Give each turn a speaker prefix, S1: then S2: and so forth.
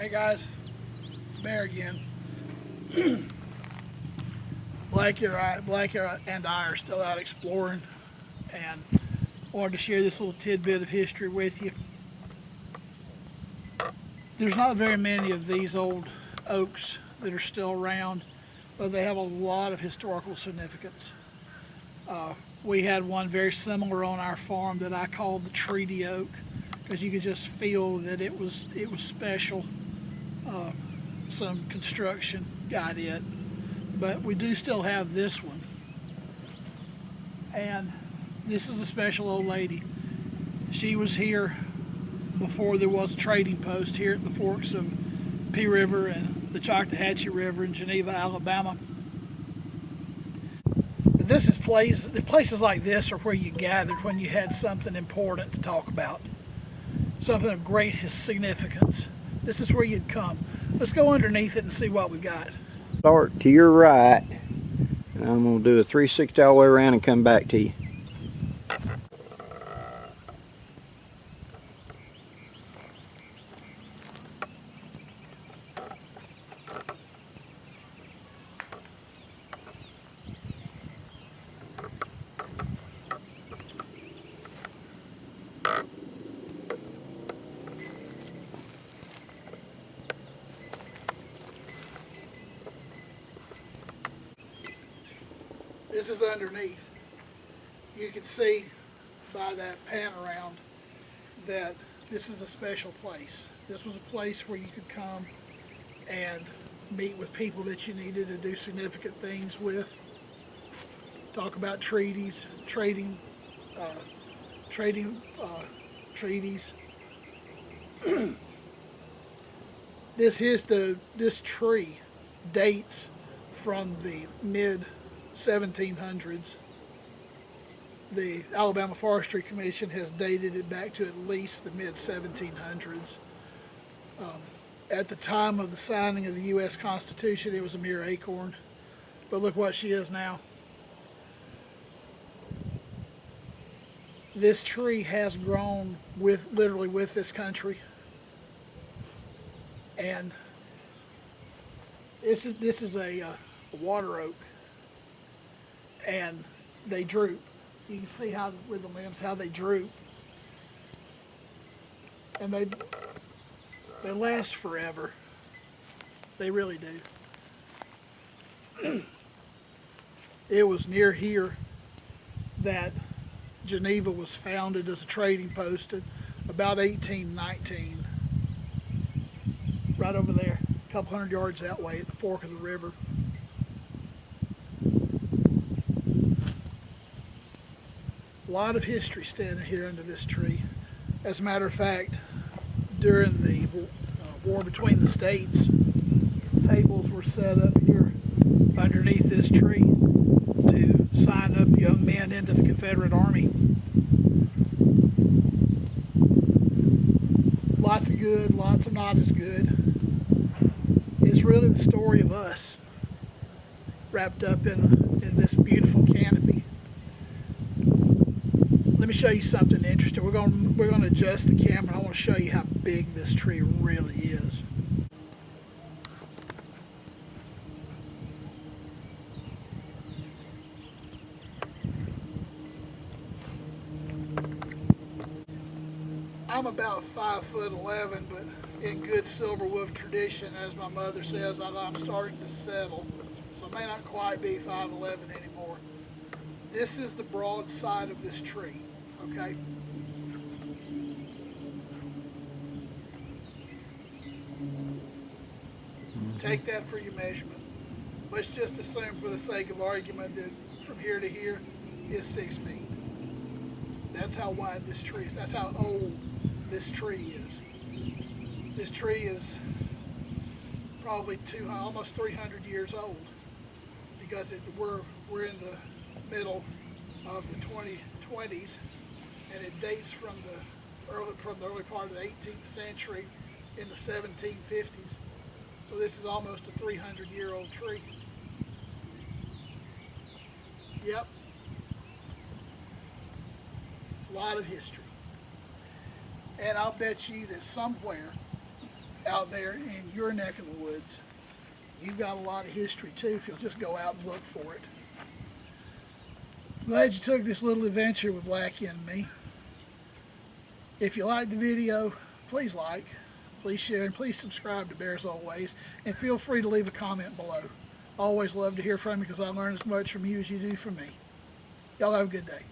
S1: Hey guys, it's Bear again. Blackie and I are still out exploring and wanted to share this little tidbit of history with you. There's not very many of these old oaks that are still around, but they have a lot of historical significance. We had one very similar on our farm that I called the treaty oak because you could just feel that it was special. Some construction got it, but we do still have this one, and this is a special old lady. She was here before there was a trading post here at the forks of Pea River and the Choctawhatchee River in Geneva, Alabama. But this is places like this are where you gathered when you had something important to talk about, something of great significance. This is where you'd come. Let's go underneath it and see what we got.
S2: Start to your right, and I'm going to do a 360 all the way around and come back to you.
S1: This is underneath. You can see by that pan around that this is a special place. This was a place where you could come and meet with people that you needed to do significant things with. Talk about treaties, treaties. This tree dates from the mid 1700s. The Alabama Forestry Commission has dated it back to at least the mid 1700s. At the time of the signing of the U.S. Constitution, it was a mere acorn, but look what she is now. This tree has grown literally with this country, and this is a water oak. And they droop. You can see how with the limbs how they droop, and they last forever. They really do. It was near here that Geneva was founded as a trading post in about 1819. Right over there, a couple hundred yards that way at the fork of the river. A lot of history standing here under this tree. As a matter of fact, during the war between the states, tables were set up here underneath this tree to sign up young men into the Confederate Army. Lots of good, lots of not as good. It's really the story of us wrapped up in this beautiful canopy. Let me show you something interesting. We're going to adjust the camera. I want to show you how big this tree really is. I'm about 5'11", but in good silverwolf tradition, as my mother says, I'm starting to settle, so I may not quite be 5'11" anymore. This is the broad side of this tree. Okay. Take that for your measurement. Let's just assume for the sake of argument that from here to here is 6 feet. That's how wide this tree is. That's how old this tree is. This tree is probably almost 300 years old because we're in the middle of the 2020s. And it dates from the early part of the 18th century in the 1750s. So this is almost a 300-year-old tree. Yep. A lot of history. And I'll bet you that somewhere out there in your neck of the woods. You've got a lot of history too if you'll just go out and look for it. Glad you took this little adventure with Blackie and me. If you liked the video, please like, please share, and please subscribe to Bears Always, and feel free to leave a comment below. I always love to hear from you because I learn as much from you as you do from me. Y'all have a good day.